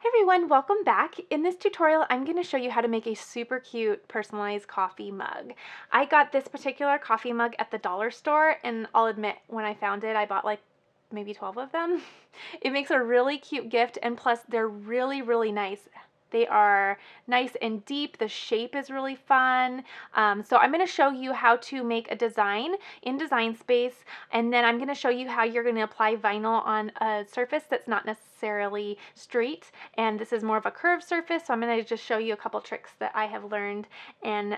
Everyone, welcome back. In this tutorial, I'm going to show you how to make a super cute personalized coffee mug. I got this particular coffee mug at the dollar store, and I'll admit, when I found it, I bought like maybe 12 of them. It makes a really cute gift, and plus they're really, really nice. They are nice and deep. The shape is really fun. So I'm going to show you how to make a design in Design Space, and then I'm going to show you how you're going to apply vinyl on a surface that's not necessarily straight, and this is more of a curved surface. So I'm going to just show you a couple tricks that I have learned and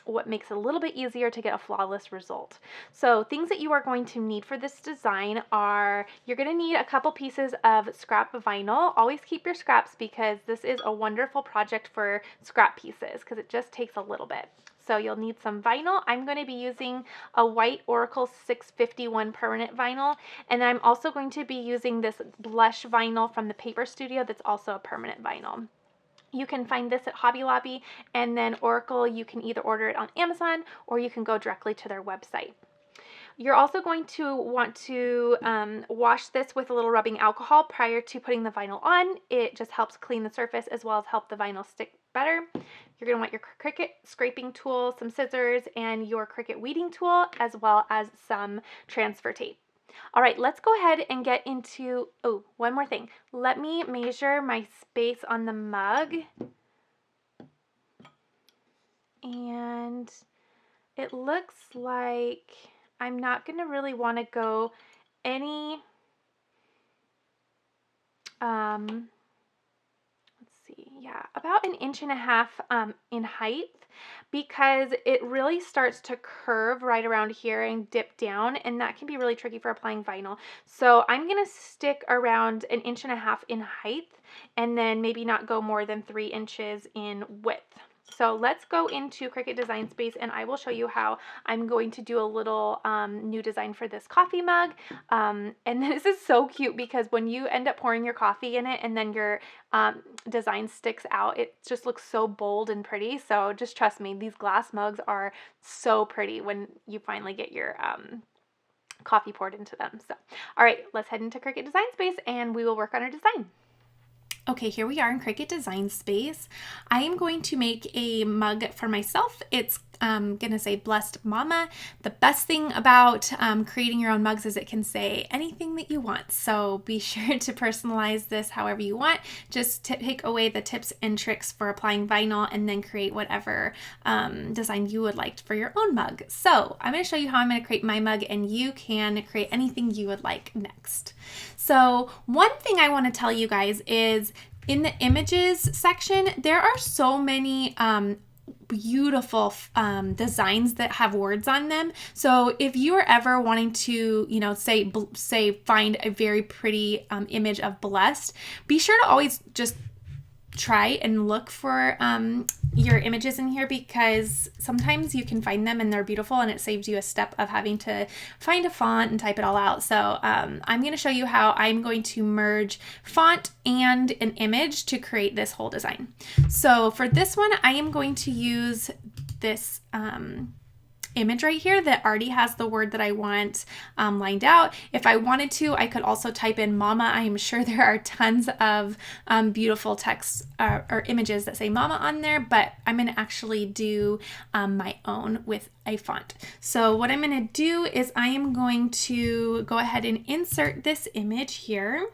what makes it a little bit easier to get a flawless result. So things that you are going to need for this design are, you're going to need a couple pieces of scrap vinyl. Always keep your scraps because this is a wonderful project for scrap pieces because it just takes a little bit. So you'll need some vinyl. I'm going to be using a white Oracle 651 permanent vinyl, and then I'm also going to be using this blush vinyl from the Paper Studio that's also a permanent vinyl. You can find this at Hobby Lobby, and then Oracle, you can either order it on Amazon or you can go directly to their website. You're also going to want to wash this with a little rubbing alcohol prior to putting the vinyl on. It just helps clean the surface as well as help the vinyl stick better. You're going to want your Cricut scraping tool, some scissors, and your Cricut weeding tool, as well as some transfer tape. All right, let's go ahead and get into, oh, one more thing. Let me measure my space on the mug. And it looks like I'm not going to really want to go any, let's see, yeah, about 1.5 inches in height, because it really starts to curve right around here and dip down, and that can be really tricky for applying vinyl. So I'm going to stick around 1.5 inches in height, and then maybe not go more than 3 inches in width. So let's go into Cricut Design Space, and I will show you how I'm going to do a little new design for this coffee mug. And this is so cute because when you end up pouring your coffee in it and then your design sticks out, it just looks so bold and pretty. So just trust me, these glass mugs are so pretty when you finally get your coffee poured into them. So, all right, let's head into Cricut Design Space and we will work on our design. Okay, here we are in Cricut Design Space. I am going to make a mug for myself. It's gonna say Blessed Mama. The best thing about creating your own mugs is it can say anything that you want. So be sure to personalize this however you want. Just take away the tips and tricks for applying vinyl and then create whatever design you would like for your own mug. So I'm gonna show you how I'm gonna create my mug, and you can create anything you would like next. So one thing I wanna tell you guys is in the images section, there are so many beautiful designs that have words on them. So if you are ever wanting to, you know, say find a very pretty image of blessed, be sure to always just try and look for your images in here, because sometimes you can find them and they're beautiful and it saves you a step of having to find a font and type it all out. So I'm going to show you how I'm going to merge font and an image to create this whole design. So for this one, I am going to use this image right here that already has the word that I want lined out. If I wanted to, I could also type in mama. I am sure there are tons of beautiful texts or images that say mama on there, but I'm going to actually do my own with a font. So what I'm going to do is I am going to go ahead and insert this image here.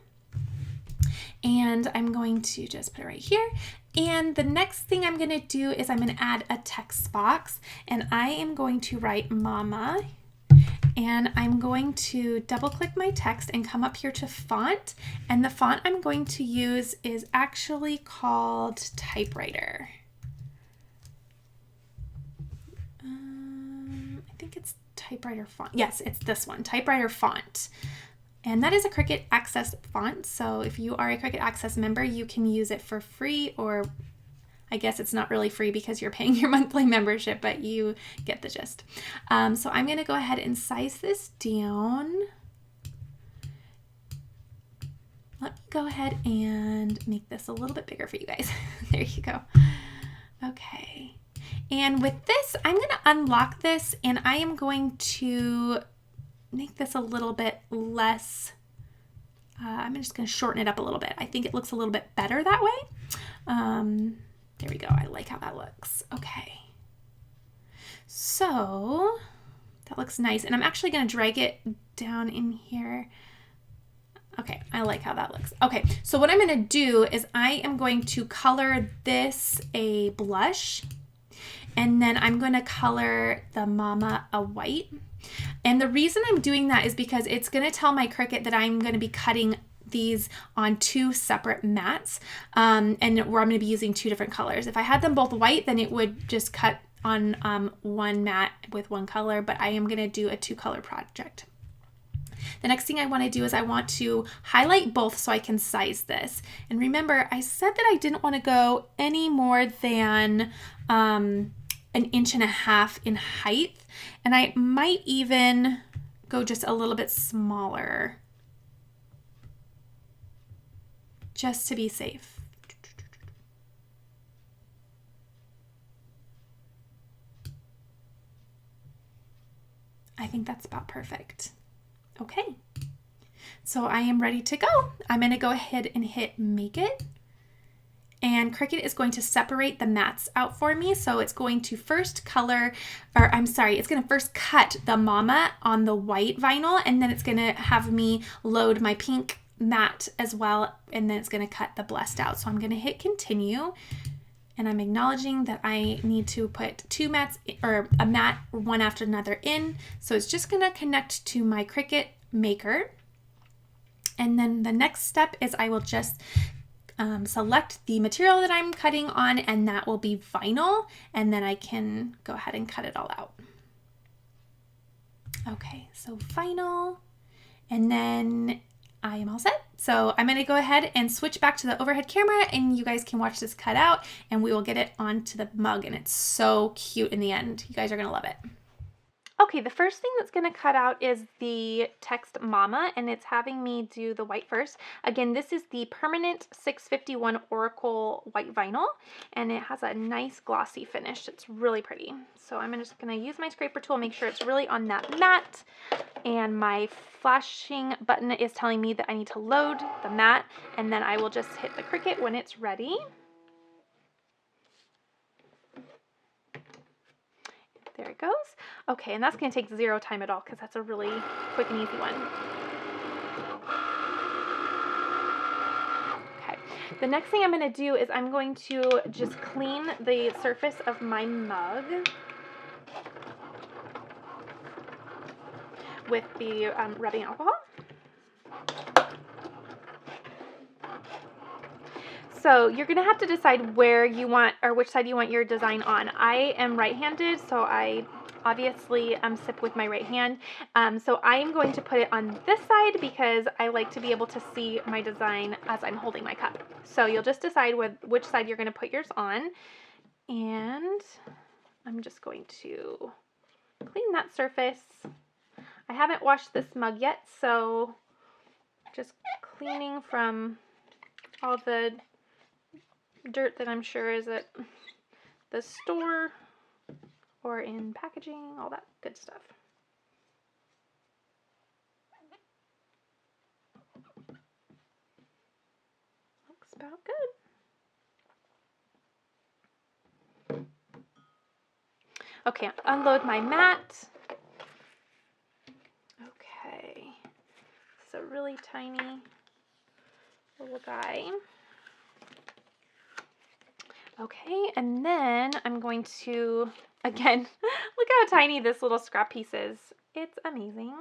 And I'm going to just put it right here. And the next thing I'm going to do is I'm going to add a text box, and I am going to write mama, and I'm going to double click my text and come up here to font, and the font I'm going to use is actually called typewriter. I think it's typewriter font. Yes, it's this one, typewriter font. And that is a Cricut Access font. So if you are a Cricut Access member, you can use it for free, or I guess it's not really free because you're paying your monthly membership, but you get the gist. So I'm going to go ahead and size this down. Let me go ahead and make this a little bit bigger for you guys. There you go. Okay. And with this, I'm going to unlock this, and I am going to make this a little bit less I'm just going to shorten it up a little bit. I think it looks a little bit better that way. There we go. I like how that looks. Okay. So that looks nice. And I'm actually going to drag it down in here. Okay, I like how that looks. Okay, so what I'm going to do is I am going to color this a blush. And then I'm going to color the Mama a white. And the reason I'm doing that is because it's going to tell my Cricut that I'm going to be cutting these on 2 separate mats, and where I'm going to be using 2 different colors. If I had them both white, then it would just cut on one mat with one color, but I am going to do a 2-color project. The next thing I want to do is I want to highlight both so I can size this. And remember, I said that I didn't want to go any more than 1.5 inches in height, and I might even go just a little bit smaller, just to be safe. I think that's about perfect. Okay, so I am ready to go. I'm going to go ahead and hit Make It. And Cricut is going to separate the mats out for me. So it's going to first color, or I'm sorry, it's going to first cut the Mama on the white vinyl, and then it's going to have me load my pink mat as well, and then it's going to cut the Blessed out. So I'm going to hit Continue, and I'm acknowledging that I need to put 2 mats, or a mat one after another in. So it's just going to connect to my Cricut Maker. And then the next step is I will just select the material that I'm cutting on, and that will be vinyl, and then I can go ahead and cut it all out. Okay, so vinyl, and then I am all set. So I'm going to go ahead and switch back to the overhead camera, and you guys can watch this cut out, and we will get it onto the mug, and it's so cute in the end. You guys are going to love it. Okay, the first thing that's going to cut out is the text Mama, and it's having me do the white first. Again, this is the permanent 651 Oracle white vinyl, and it has a nice glossy finish. It's really pretty. So I'm just going to use my scraper tool, make sure it's really on that mat, and my flashing button is telling me that I need to load the mat, and then I will just hit the Cricut when it's ready. There it goes. Okay, and that's going to take 0 time at all because that's a really quick and easy one. Okay, the next thing I'm going to do is I'm going to just clean the surface of my mug with the rubbing alcohol. So you're going to have to decide where you want, or which side you want your design on. I am right-handed, so I obviously sip with my right hand. So I am going to put it on this side because I like to be able to see my design as I'm holding my cup. So you'll just decide which side you're going to put yours on. And I'm just going to clean that surface. I haven't washed this mug yet, so just cleaning from all the dirt that I'm sure is at the store or in packaging, all that good stuff. Looks about good. Okay, unload my mat. Okay, it's a really tiny little guy. Okay, and then I'm going to, again, look how tiny this little scrap piece is. It's amazing.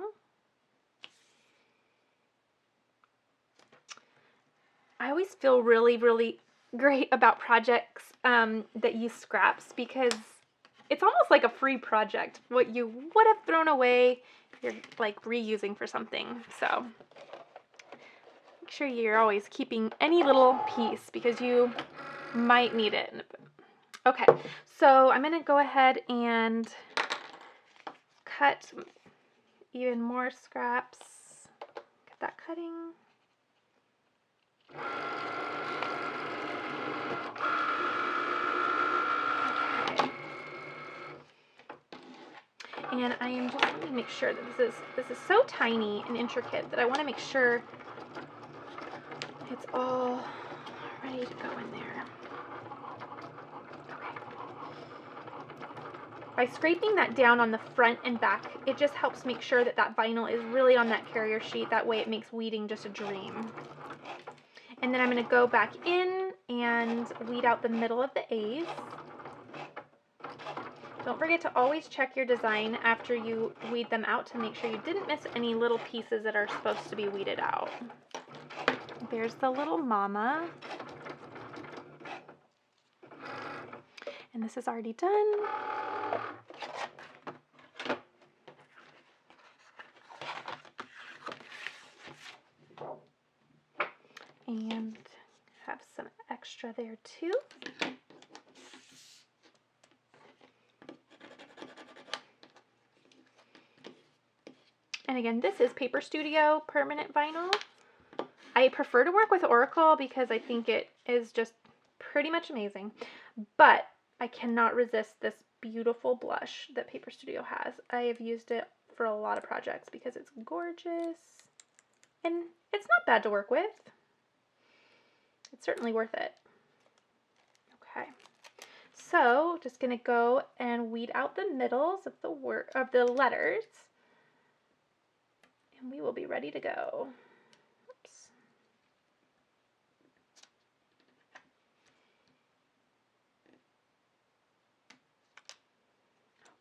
I always feel really, really great about projects that use scraps because it's almost like a free project. What you would have thrown away, you're like reusing for something. So make sure you're always keeping any little piece because you might need it. Okay, so I'm going to go ahead and cut even more scraps. Get that cutting. Okay. And I am just going to make sure that this is so tiny and intricate that I want to make sure it's all ready to go in there. Okay. By scraping that down on the front and back, it just helps make sure that that vinyl is really on that carrier sheet. That way it makes weeding just a dream. And then I'm going to go back in and weed out the middle of the A's. Don't forget to always check your design after you weed them out to make sure you didn't miss any little pieces that are supposed to be weeded out. There's the little mama. And this is already done. And have some extra there too. And again, this is Paper Studio permanent vinyl. I prefer to work with Oracle because I think it is just pretty much amazing. But I cannot resist this beautiful blush that Paper Studio has. I have used it for a lot of projects because it's gorgeous and it's not bad to work with. It's certainly worth it. Okay, so just gonna go and weed out the middles of the letters, and we will be ready to go. Oops.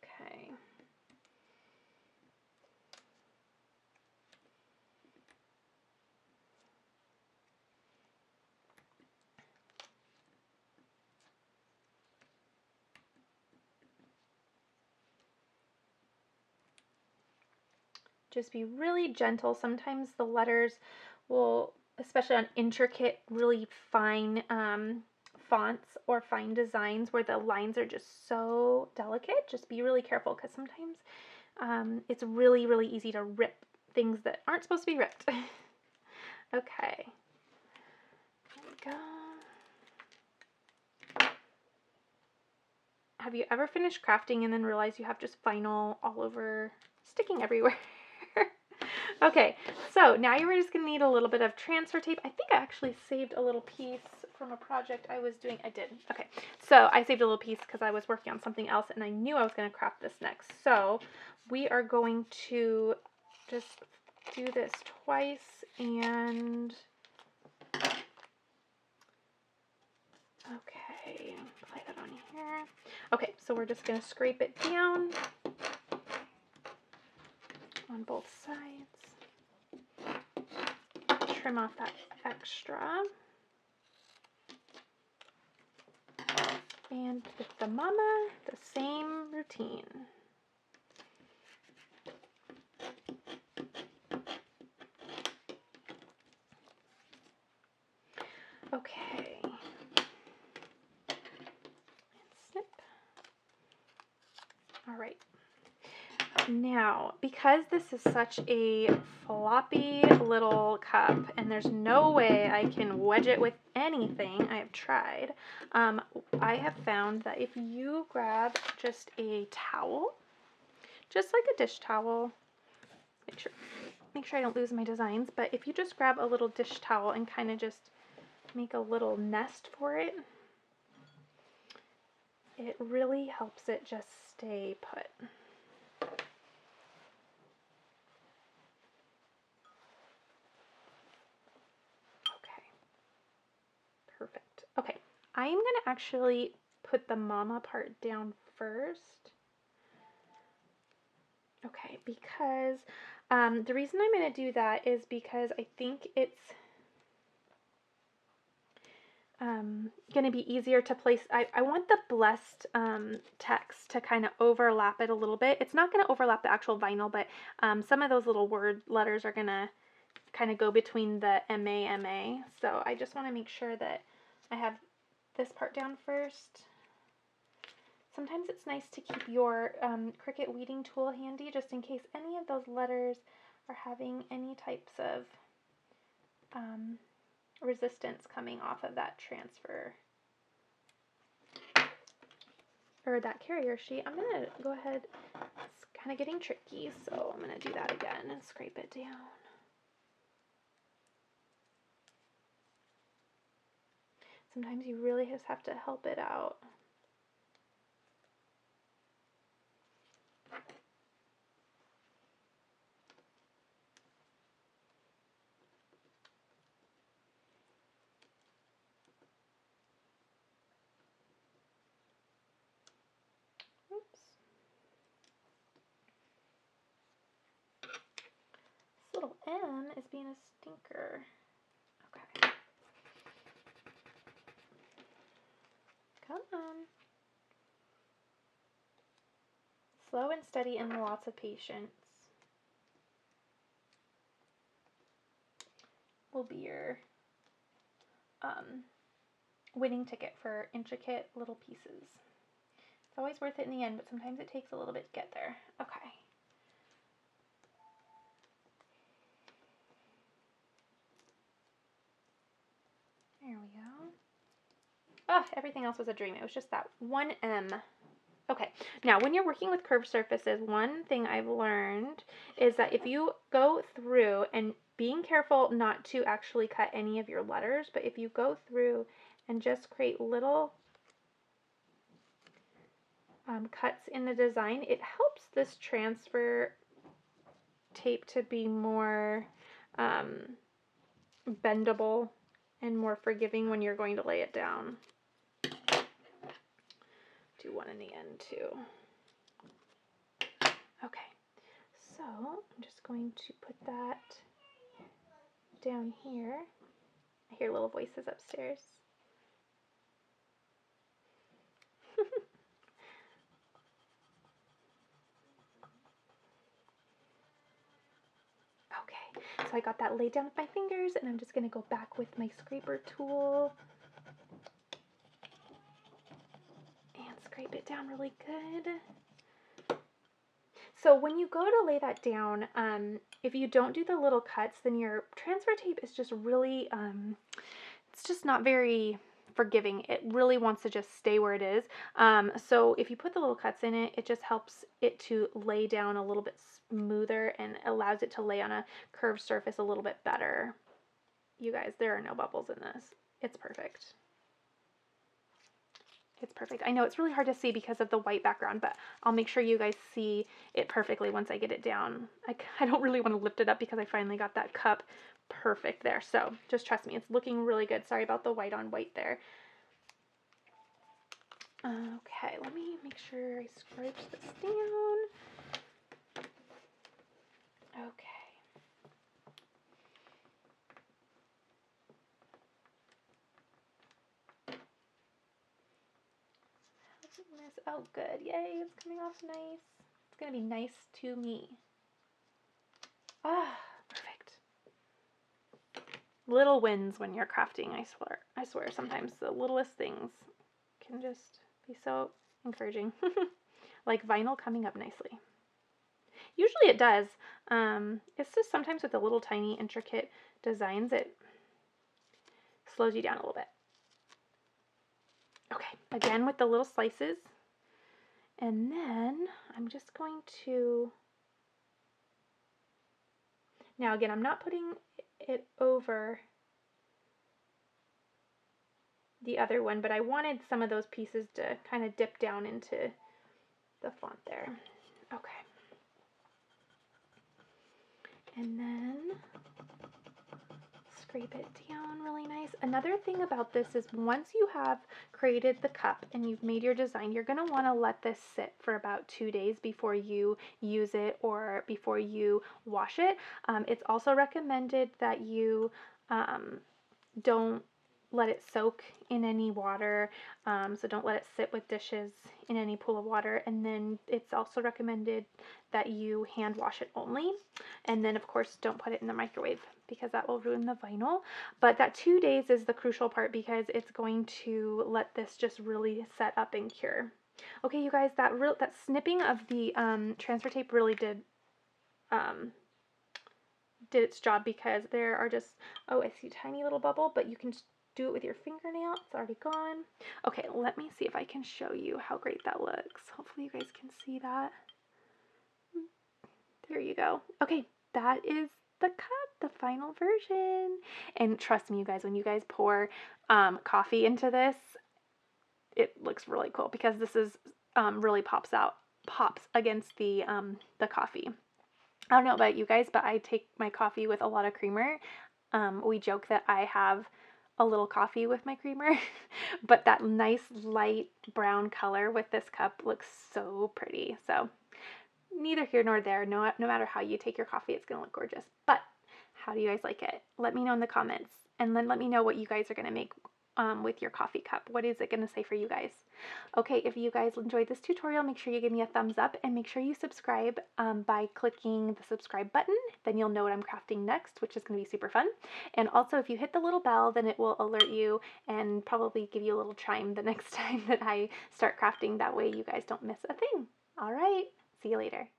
Okay. Just be really gentle. Sometimes the letters will, especially on intricate, really fine fonts or fine designs where the lines are just so delicate, just be really careful because sometimes it's really, really easy to rip things that aren't supposed to be ripped. Okay. There we go. Have you ever finished crafting and then realized you have just vinyl all over, sticking everywhere? Okay, so now you're just going to need a little bit of transfer tape. I think I actually saved a little piece from a project I was doing. I did. Okay, so I saved a little piece because I was working on something else and I knew I was going to craft this next. So we are going to just do this twice and okay, apply that on here. Okay, so we're just going to scrape it down on both sides. Trim off that extra. And with the mama, the same routine. Okay. Snip. All right. Now, because this is such a floppy little cup and there's no way I can wedge it with anything, I have tried, I have found that if you grab just a towel, just like a dish towel, make sure I don't lose my designs, but if you just grab a little dish towel and kind of just make a little nest for it, it really helps it just stay put. Perfect. Okay, I am going to actually put the mama part down first. Okay, because the reason I'm going to do that is because I think it's going to be easier to place. I want the blessed text to kind of overlap it a little bit. It's not going to overlap the actual vinyl, but some of those little word letters are going to kind of go between the MA. So I just want to make sure that I have this part down first. Sometimes it's nice to keep your Cricut weeding tool handy just in case any of those letters are having any types of resistance coming off of that transfer or that carrier sheet. I'm going to go ahead, it's kind of getting tricky, so I'm going to do that again and scrape it down. Sometimes you really just have to help it out. Oops. This little M is being a stinker. Okay. Come on. Slow and steady and lots of patience will be your winning ticket for intricate little pieces. It's always worth it in the end, but sometimes it takes a little bit to get there. Okay. There we go. Oh, everything else was a dream. It was just that one M. Okay, now when you're working with curved surfaces, one thing I've learned is that if you go through, and being careful not to actually cut any of your letters, but if you go through and just create little cuts in the design, it helps this transfer tape to be more bendable and more forgiving when you're going to lay it down. Do one in the end too. Okay, so I'm just going to put that down here. I hear little voices upstairs. Okay, so I got that laid down with my fingers, and I'm just going to go back with my scraper tool and scrape it down really good. So when you go to lay that down, if you don't do the little cuts, then your transfer tape is just really, it's just not very forgiving. It really wants to just stay where it is. So if you put the little cuts in it, it just helps it to lay down a little bit smoother and allows it to lay on a curved surface a little bit better. You guys, there are no bubbles in this. It's perfect. It's perfect. I know it's really hard to see because of the white background, but I'll make sure you guys see it perfectly once I get it down. I don't really want to lift it up because I finally got that cup perfect there. So just trust me, it's looking really good. Sorry about the white on white there. Okay, let me make sure I scrape this down. Okay. Oh, good. Yay, it's coming off nice. It's going to be nice to me. Ah, perfect. Little wins when you're crafting, I swear. I swear, sometimes the littlest things can just be so encouraging. Like vinyl coming up nicely. Usually it does. It's just sometimes with the little tiny intricate designs, it slows you down a little bit. Okay, again with the little slices. And then I'm just going to, now again, I'm not putting it over the other one, but I wanted some of those pieces to kind of dip down into the font there. Okay. And then scrape it down really nice. Another thing about this is once you have created the cup and you've made your design, you're going to want to let this sit for about 2 days before you use it or before you wash it. It's also recommended that you don't let it soak in any water, so don't let it sit with dishes in any pool of water. And then it's also recommended that you hand wash it only, and then of course don't put it in the microwave because that will ruin the vinyl. But that 2 days is the crucial part because it's going to let this just really set up and cure. Okay, you guys, that snipping of the transfer tape really did its job because there are just, oh, I see a tiny little bubble, but you can just do it with your fingernail. It's already gone. Okay, let me see if I can show you how great that looks. Hopefully you guys can see that. There you go. Okay, that is the cut, the final version. And trust me, you guys, when you guys pour coffee into this, it looks really cool because this is really pops against the coffee. I don't know about you guys, but I take my coffee with a lot of creamer. We joke that I have a little coffee with my creamer, but that nice light brown color with this cup looks so pretty. So neither here nor there. No matter how you take your coffee, it's gonna look gorgeous. But how do you guys like it? Let me know in the comments, and then let me know what you guys are gonna make with your coffee cup. What is it gonna say for you guys? Okay, if you guys enjoyed this tutorial, make sure you give me a thumbs up and make sure you subscribe by clicking the subscribe button. Then you'll know what I'm crafting next, which is gonna be super fun. And also, if you hit the little bell, then it will alert you and probably give you a little chime the next time that I start crafting. That way you guys don't miss a thing. All right, see you later.